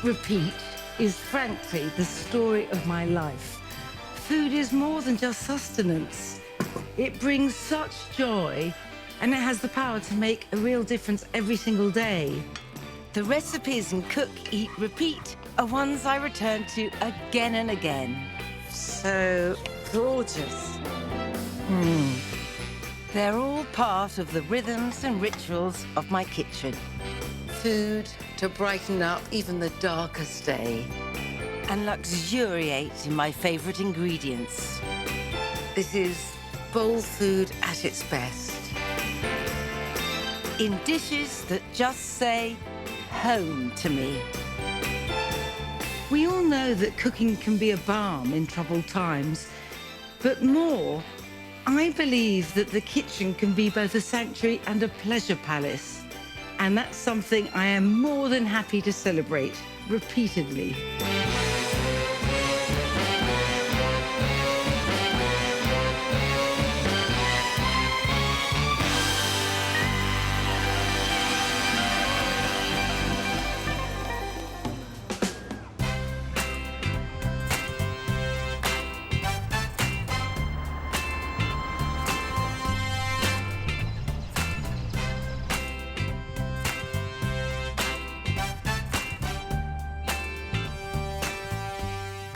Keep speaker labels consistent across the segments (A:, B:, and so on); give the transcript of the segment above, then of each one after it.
A: repeat is frankly the story of my life. Food is more than just sustenance. It brings such joy, and it has the power to make a real difference every single day. The recipes in Cook, Eat, Repeat are ones I return to again and again. So gorgeous. They're all part of the rhythms and rituals of my kitchen. Food to brighten up even the darkest day and luxuriate in my favorite ingredients. This is bowl food at its best. In dishes that just say home to me. We all know that cooking can be a balm in troubled times, but more, I believe that the kitchen can be both a sanctuary and a pleasure palace. And that's something I am more than happy to celebrate repeatedly.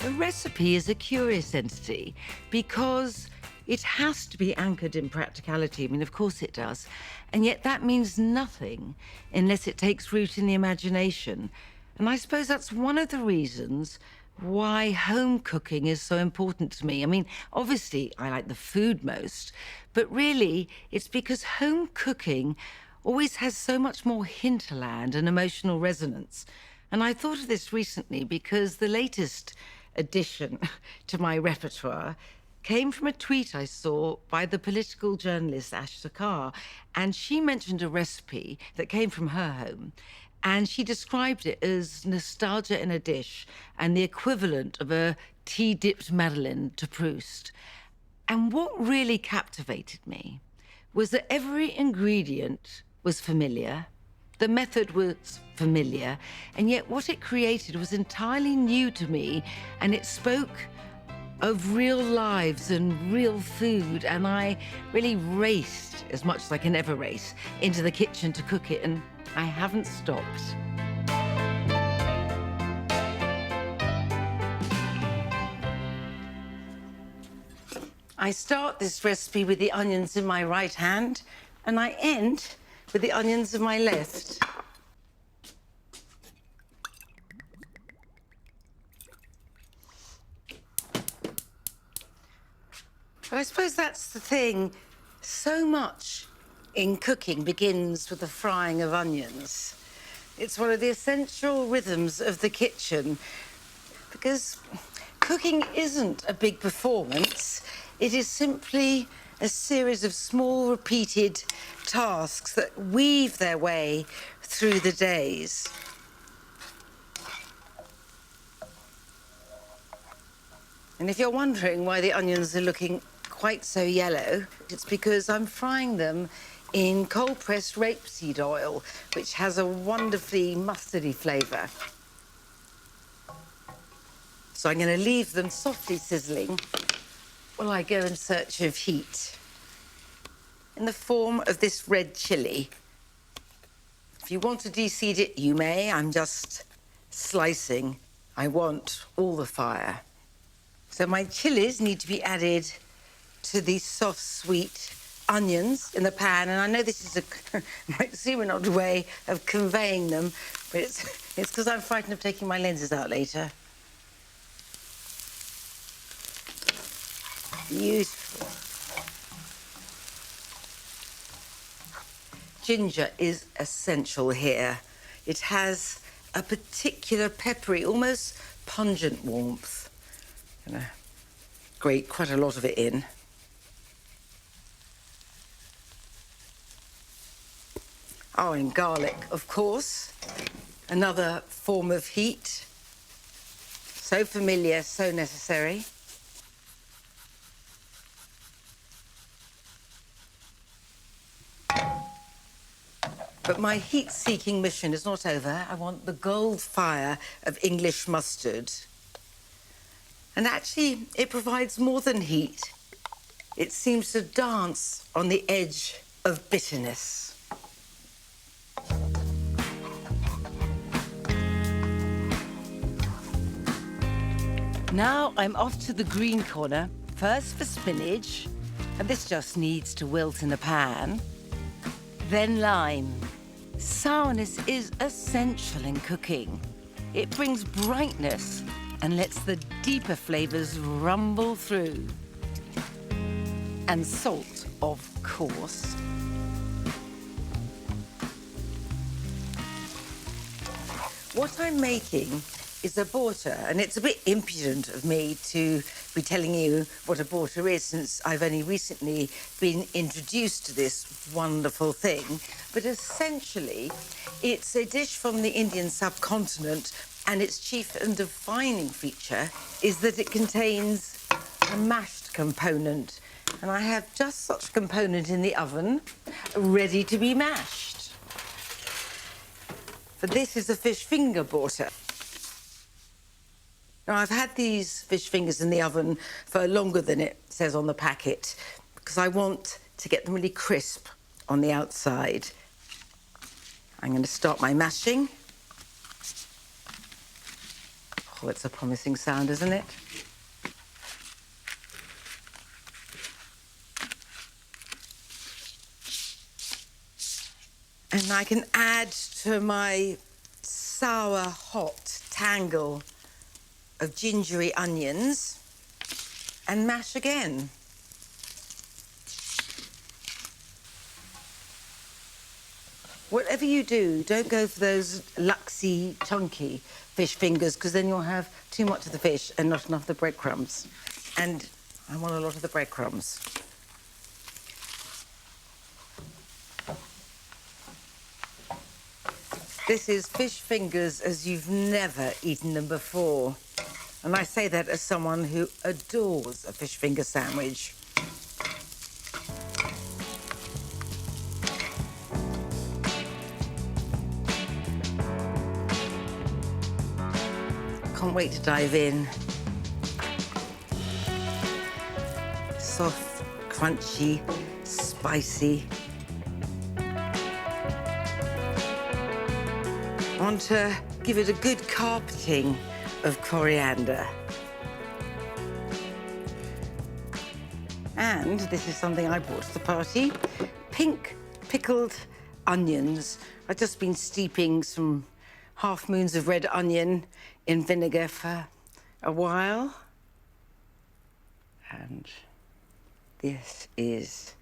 A: A recipe is a curious entity because it has to be anchored in practicality. I mean, of course it does. And yet that means nothing unless it takes root in the imagination. And I suppose that's one of the reasons why home cooking is so important to me. I mean, obviously I like the food most, but really it's because home cooking always has so much more hinterland and emotional resonance. And I thought of this recently because the latest addition to my repertoire came from a tweet I saw by the political journalist Ash Sakar, and she mentioned a recipe that came from her home, and she described it as nostalgia in a dish and the equivalent of a tea-dipped Madeleine to Proust. And what really captivated me was that every ingredient was familiar, the method was familiar, and yet what it created was entirely new to me, and it spoke of real lives and real food, and I really raced, as much as I can ever race, into the kitchen to cook it, and I haven't stopped. I start this recipe with the onions in my right hand, and I end with the onions in my left. But I suppose that's the thing. So much in cooking begins with the frying of onions. It's one of the essential rhythms of the kitchen, because cooking isn't a big performance. It is simply a series of small, repeated tasks that weave their way through the days. And if you're wondering why the onions are looking quite so yellow, it's because I'm frying them in cold-pressed rapeseed oil, which has a wonderfully mustardy flavour. So I'm going to leave them softly sizzling while I go in search of heat in the form of this red chilli. If you want to de-seed it, you may. I'm just slicing. I want all the fire. So my chilies need to be added to these soft, sweet onions in the pan. And I know this is a might seem an odd way of conveying them, but it's because I'm frightened of taking my lenses out later. Beautiful. Ginger is essential here. It has a particular peppery, almost pungent warmth. I'm gonna grate quite a lot of it in. Oh, and garlic, of course. Another form of heat. So familiar, so necessary. But my heat-seeking mission is not over. I want the gold fire of English mustard. And actually, it provides more than heat. It seems to dance on the edge of bitterness. Now I'm off to the green corner, first for spinach, and this just needs to wilt in a pan. Then lime. Sourness is essential in cooking. It brings brightness and lets the deeper flavours rumble through. And salt, of course. What I'm making is a borta, and it's a bit impudent of me to be telling you what a borta is, since I've only recently been introduced to this wonderful thing. But essentially, it's a dish from the Indian subcontinent, and its chief and defining feature is that it contains a mashed component. And I have just such a component in the oven, ready to be mashed. But this is a fish finger borta. Now, I've had these fish fingers in the oven for longer than it says on the packet, because I want to get them really crisp on the outside. I'm going to start my mashing. Oh, it's a promising sound, isn't it? And I can add to my sour, hot tangle of gingery onions and mash again. Whatever you do, don't go for those luxy, chunky fish fingers, because then you'll have too much of the fish and not enough of the breadcrumbs. And I want a lot of the breadcrumbs. This is fish fingers as you've never eaten them before. And I say that as someone who adores a fish finger sandwich. Can't wait to dive in. Soft, crunchy, spicy. I want to give it a good carpeting of coriander. And this is something I brought to the party. Pink pickled onions. I've just been steeping some half moons of red onion in vinegar for a while. And this is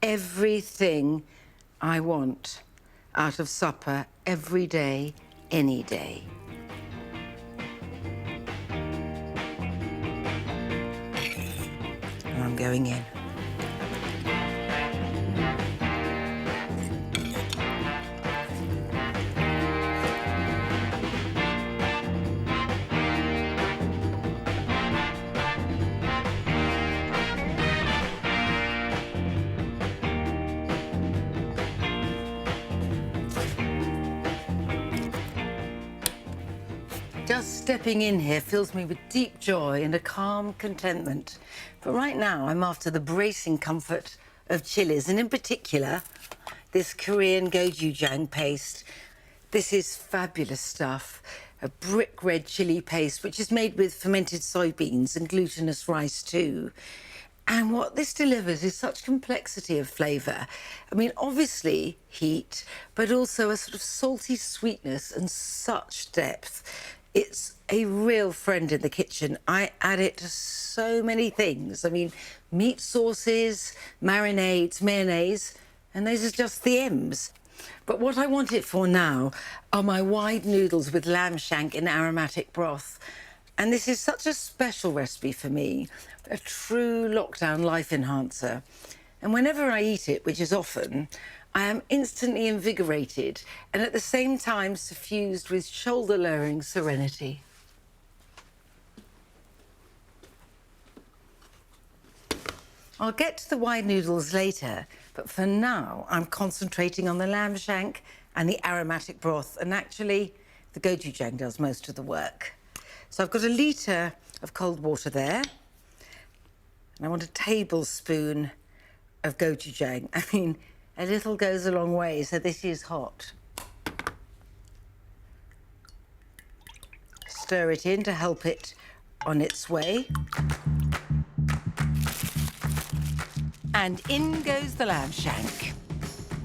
A: everything I want out of supper every day, any day. And I'm going in. Just stepping in here fills me with deep joy and a calm contentment. But right now, I'm after the bracing comfort of chilies, and in particular, this Korean Gochujang paste. This is fabulous stuff. A brick red chili paste, which is made with fermented soybeans and glutinous rice too. And what this delivers is such complexity of flavour. I mean, obviously heat, but also a sort of salty sweetness and such depth. It's a real friend in the kitchen. I add it to so many things. I mean, meat sauces, marinades, mayonnaise, and those are just the M's. But what I want it for now are my wide noodles with lamb shank in aromatic broth. And this is such a special recipe for me, a true lockdown life enhancer. And whenever I eat it, which is often, I am instantly invigorated and at the same time suffused with shoulder-lowering serenity. I'll get to the wide noodles later, but for now, I'm concentrating on the lamb shank and the aromatic broth. And actually, the gochujang does most of the work. So I've got a litre of cold water there. And I want a tablespoon of gochujang. I mean, a little goes a long way, so this is hot. Stir it in to help it on its way. And in goes the lamb shank.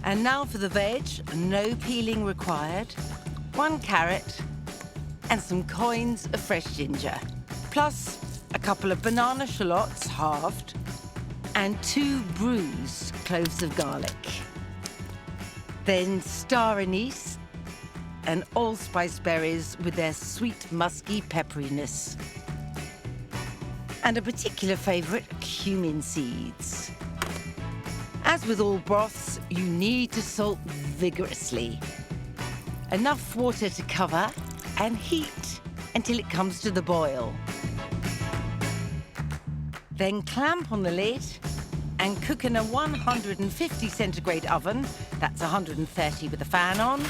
A: And now for the veg, no peeling required. 1 carrot and some coins of fresh ginger. Plus a couple of banana shallots, halved, and 2 bruised cloves of garlic. Then star anise and allspice berries with their sweet, musky pepperiness. And a particular favourite, cumin seeds. As with all broths, you need to salt vigorously. Enough water to cover and heat until it comes to the boil. Then clamp on the lid and cook in a 150 centigrade oven, that's 130 with the fan on,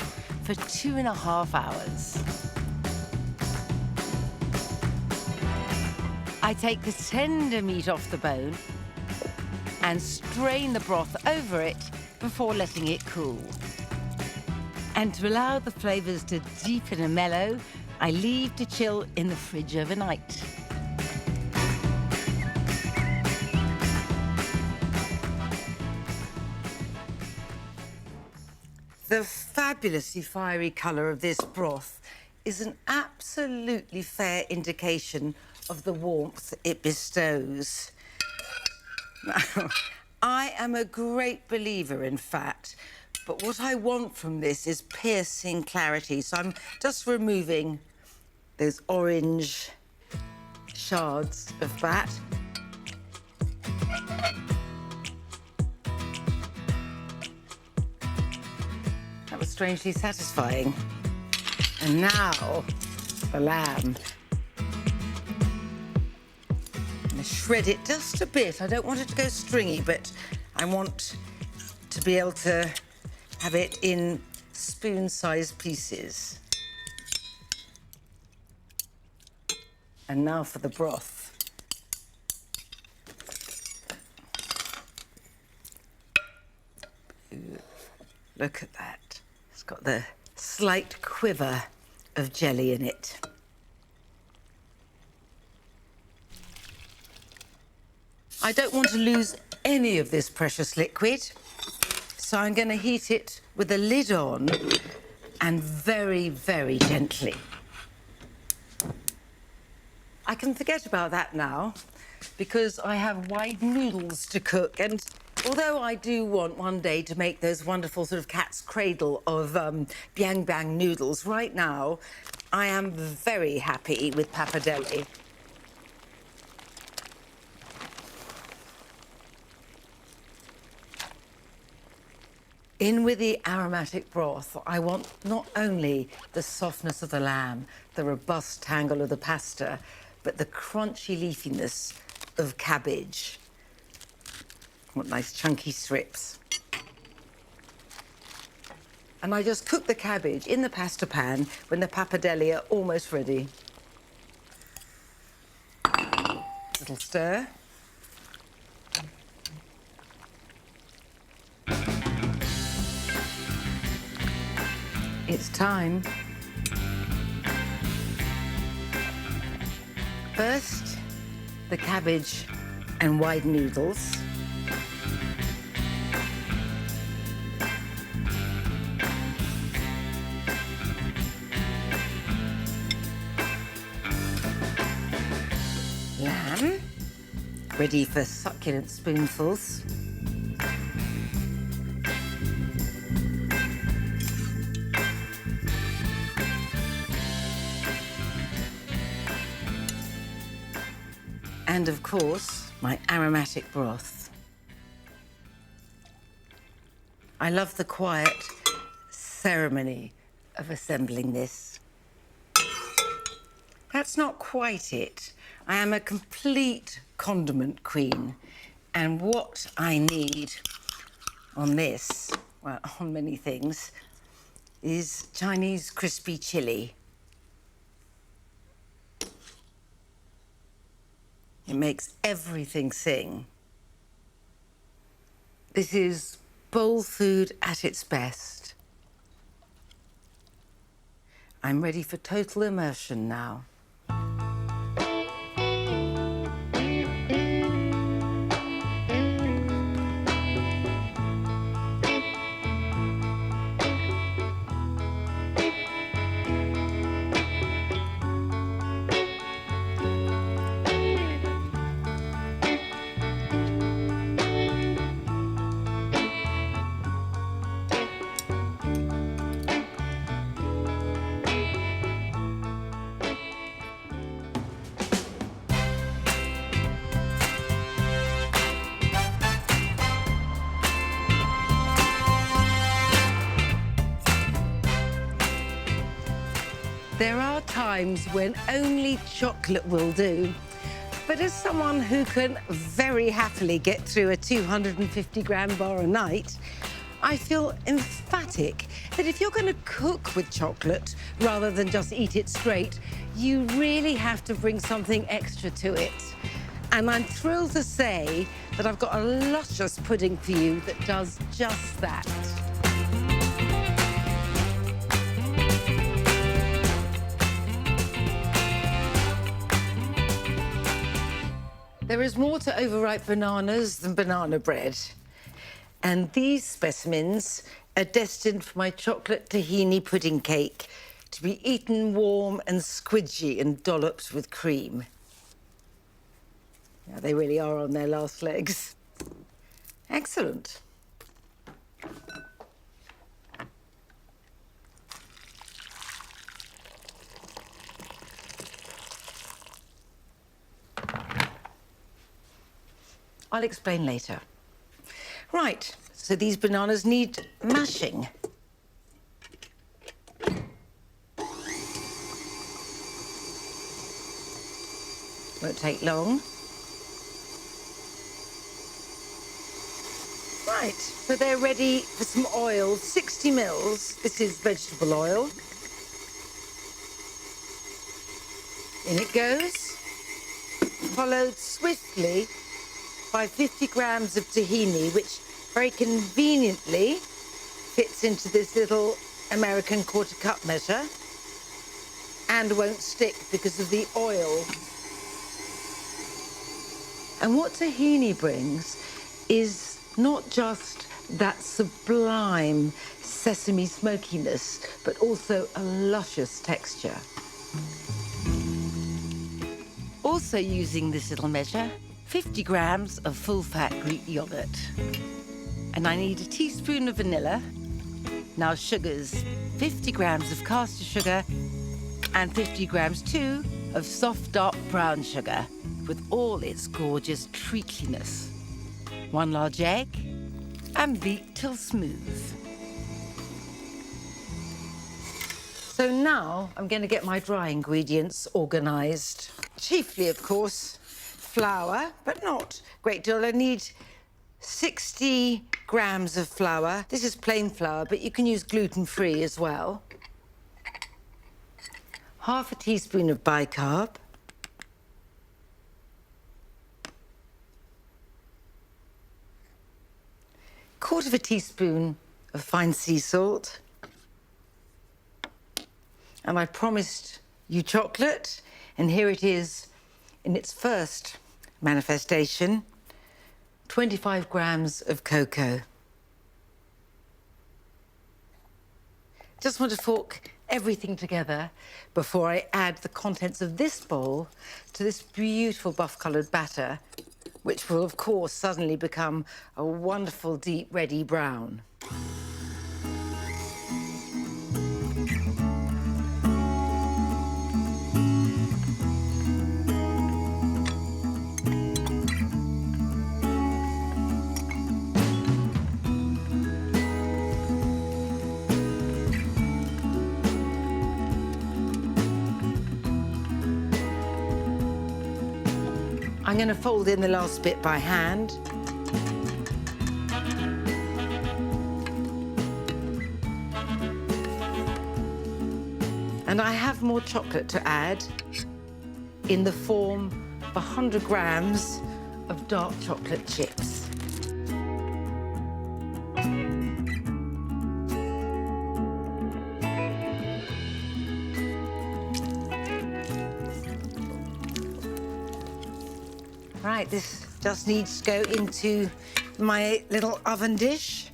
A: for 2.5 hours. I take the tender meat off the bone and strain the broth over it before letting it cool. And to allow the flavours to deepen and mellow, I leave to chill in the fridge overnight. The fabulously fiery colour of this broth is an absolutely fair indication of the warmth it bestows. Now, I am a great believer in fat, but what I want from this is piercing clarity, so I'm just removing those orange shards of fat. That was strangely satisfying. And now, the lamb. I'm gonna shred it just a bit. I don't want it to go stringy, but I want to be able to have it in spoon-sized pieces. And now for the broth. Ooh, look at that. It's got the slight quiver of jelly in it. I don't want to lose any of this precious liquid, so I'm going to heat it with the lid on and very, very gently. I can forget about that now because I have wide noodles to cook, and although I do want one day to make those wonderful sort of cat's cradle of biang bang noodles, right now I am very happy with pappardelle. In with the aromatic broth, I want not only the softness of the lamb, the robust tangle of the pasta, but the crunchy leafiness of cabbage. What nice chunky strips. And I just cook the cabbage in the pasta pan when the pappardelle are almost ready. Little stir. It's time. First, the cabbage and wide noodles. Lamb, ready for succulent spoonfuls. And of course, my aromatic broth. I love the quiet ceremony of assembling this. That's not quite it. I am a complete condiment queen. And what I need on this, well, on many things, is Chinese crispy chilli. It makes everything sing. This is bowl food at its best. I'm ready for total immersion now. There are times when only chocolate will do. But as someone who can very happily get through a 250-gram bar a night, I feel emphatic that if you're going to cook with chocolate rather than just eat it straight, you really have to bring something extra to it. And I'm thrilled to say that I've got a luscious pudding for you that does just that. There is more to overripe bananas than banana bread. And these specimens are destined for my chocolate tahini pudding cake to be eaten warm and squidgy and dolloped with cream. Yeah, they really are on their last legs. Excellent. I'll explain later. Right, so these bananas need mashing. Won't take long. Right, so they're ready for some oil, 60 mils. This is vegetable oil. In it goes, followed swiftly by 50 grams of tahini, which very conveniently fits into this little American quarter cup measure and won't stick because of the oil. And what tahini brings is not just that sublime sesame smokiness, but also a luscious texture. Also using this little measure, 50 grams of full-fat Greek yogurt. And I need a teaspoon of vanilla. Now sugars, 50 grams of caster sugar and 50 grams too of soft dark brown sugar with all its gorgeous treacliness. 1 large egg and beat till smooth. So now I'm going to get my dry ingredients organised. Chiefly, of course, flour, but not a great deal. I need 60 grams of flour. This is plain flour, but you can use gluten-free as well. Half a teaspoon of bicarb. Quarter of a teaspoon of fine sea salt. And I promised you chocolate, and here it is in its first manifestation, 25 grams of cocoa. Just want to fork everything together before I add the contents of this bowl to this beautiful buff-coloured batter, which will, of course, suddenly become a wonderful, deep, reddy brown. I'm going to fold in the last bit by hand. And I have more chocolate to add in the form of 100 grams of dark chocolate chips. Right, this just needs to go into my little oven dish.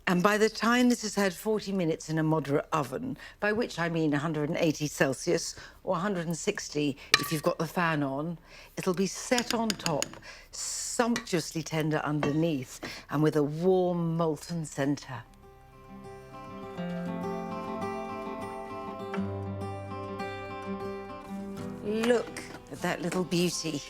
A: And by the time this has had 40 minutes in a moderate oven, by which I mean 180 Celsius or 160 if you've got the fan on, it'll be set on top, sumptuously tender underneath, and with a warm, molten centre. Look at that little beauty.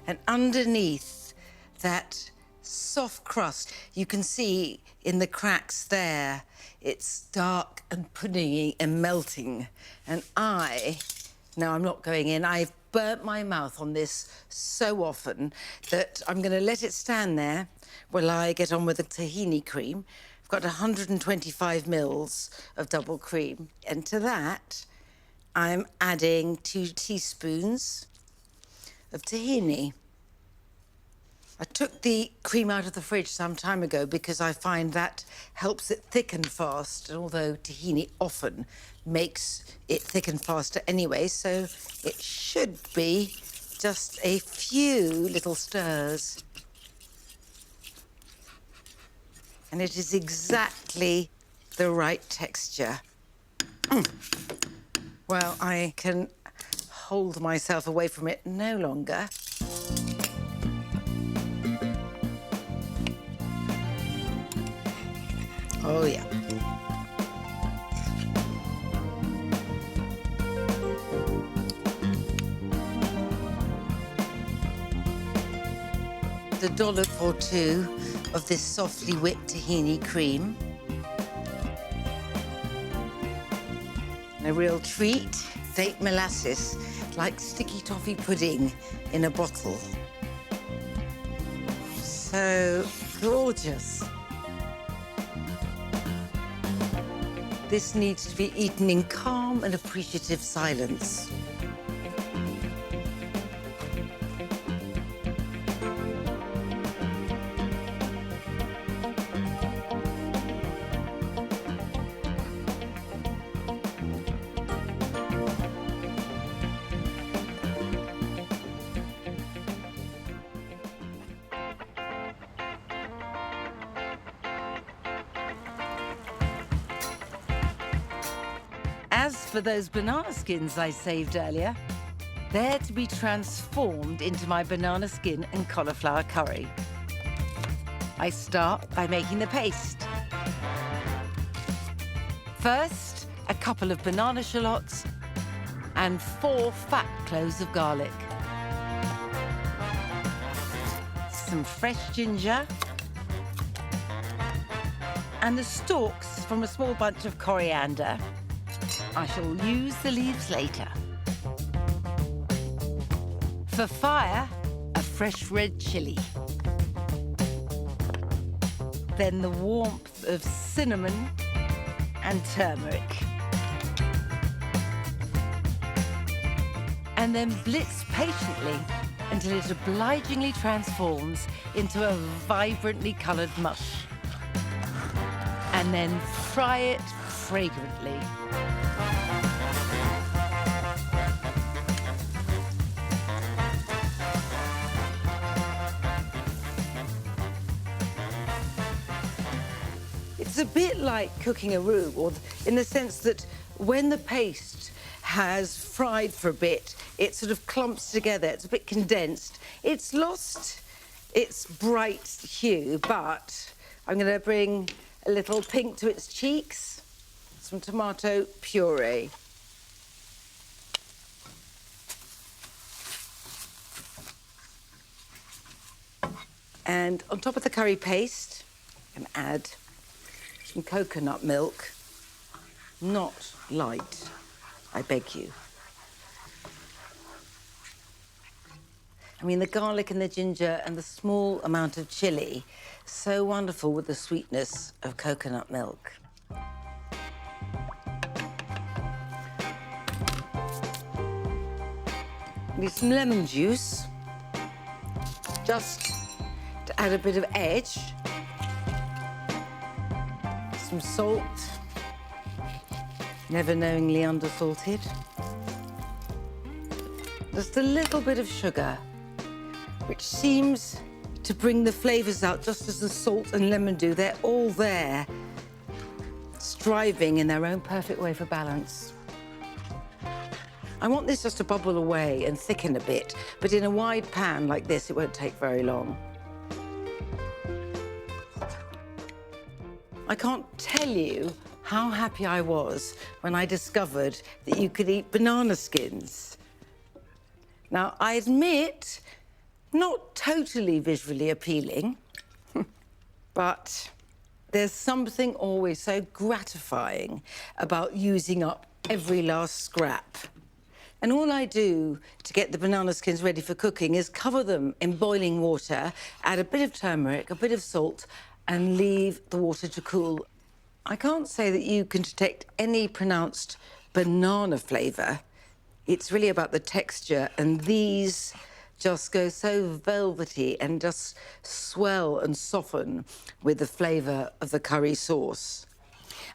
A: And underneath that soft crust, you can see in the cracks there, it's dark and puddingy and melting. And no, I'm not going in. I've burnt my mouth on this so often that I'm going to let it stand there while I get on with the tahini cream. I've got 125 mils of double cream. And to that, I'm adding 2 teaspoons of tahini. I took the cream out of the fridge some time ago because I find that helps it thicken fast, although tahini often makes it thicken faster anyway, so it should be just a few little stirs. And it is exactly the right texture. Well, I can hold myself away from it no longer. Oh, yeah. A dollop or two of this softly whipped tahini cream. And a real treat, date molasses, like sticky toffee pudding in a bottle. So gorgeous. This needs to be eaten in calm and appreciative silence. As for those banana skins I saved earlier, they're to be transformed into my banana skin and cauliflower curry. I start by making the paste. First, a couple of banana shallots and 4 fat cloves of garlic. Some fresh ginger and the stalks from a small bunch of coriander. I shall use the leaves later. For fire, a fresh red chilli. Then the warmth of cinnamon and turmeric. And then blitz patiently until it obligingly transforms into a vibrantly coloured mush. And then fry it fragrantly. It's a bit like cooking a roux, or in the sense that when the paste has fried for a bit, it sort of clumps together. It's a bit condensed. It's lost its bright hue, but I'm going to bring a little pink to its cheeks, some tomato puree. And on top of the curry paste, I can add some coconut milk, not light, I beg you. I mean, the garlic and the ginger and the small amount of chilli, so wonderful with the sweetness of coconut milk. Need some lemon juice, just to add a bit of edge. Some salt, never knowingly undersalted. Just a little bit of sugar, which seems to bring the flavours out just as the salt and lemon do. They're all there, striving in their own perfect way for balance. I want this just to bubble away and thicken a bit, but in a wide pan like this, it won't take very long. I can't tell you how happy I was when I discovered that you could eat banana skins. Now, I admit, not totally visually appealing, but there's something always so gratifying about using up every last scrap. And all I do to get the banana skins ready for cooking is cover them in boiling water, add a bit of turmeric, a bit of salt, and leave the water to cool. I can't say that you can detect any pronounced banana flavour. It's really about the texture, and these just go so velvety and just swell and soften with the flavour of the curry sauce.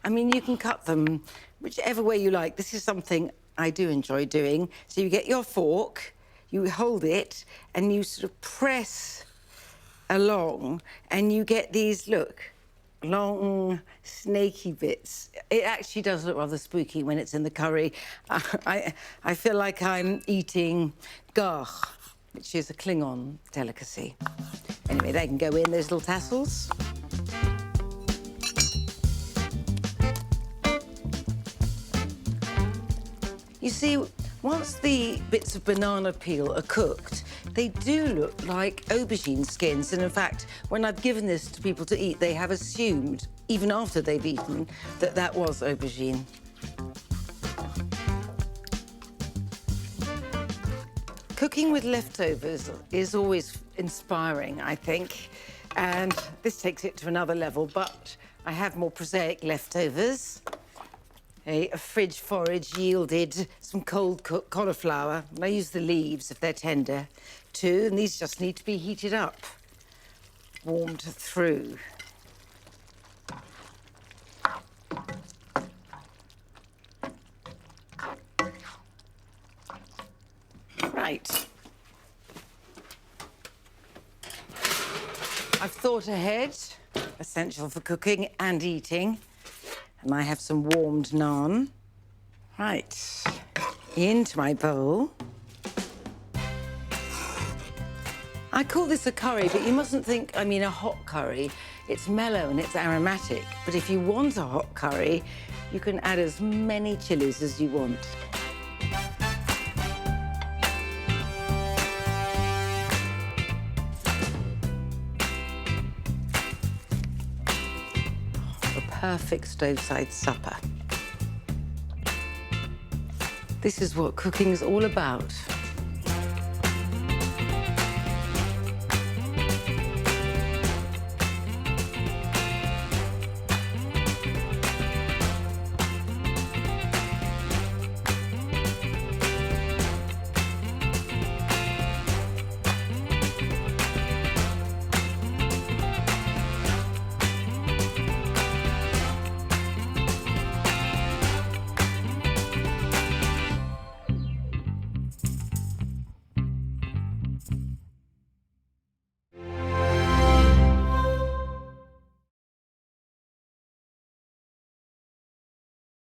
A: I mean, you can cut them whichever way you like. This is something I do enjoy doing. So you get your fork, you hold it, and you sort of press along, and you get these, look, long, snaky bits. It actually does look rather spooky when it's in the curry. I feel like I'm eating garch, which is a Klingon delicacy. Anyway, they can go in, those little tassels. You see, once the bits of banana peel are cooked, they do look like aubergine skins. And in fact, when I've given this to people to eat, they have assumed, even after they've eaten, that that was aubergine. Cooking with leftovers is always inspiring, I think. And this takes it to another level, but I have more prosaic leftovers. A fridge forage yielded some cold cooked cauliflower. I use the leaves if they're tender, too, and these just need to be heated up, warmed through. Right. I've thought ahead, essential for cooking and eating. And I have some warmed naan. Right, into my bowl. I call this a curry, but you mustn't think I mean a hot curry. It's mellow and it's aromatic. But if you want a hot curry, you can add as many chilies as you want. Perfect stove-side supper. This is what cooking is all about.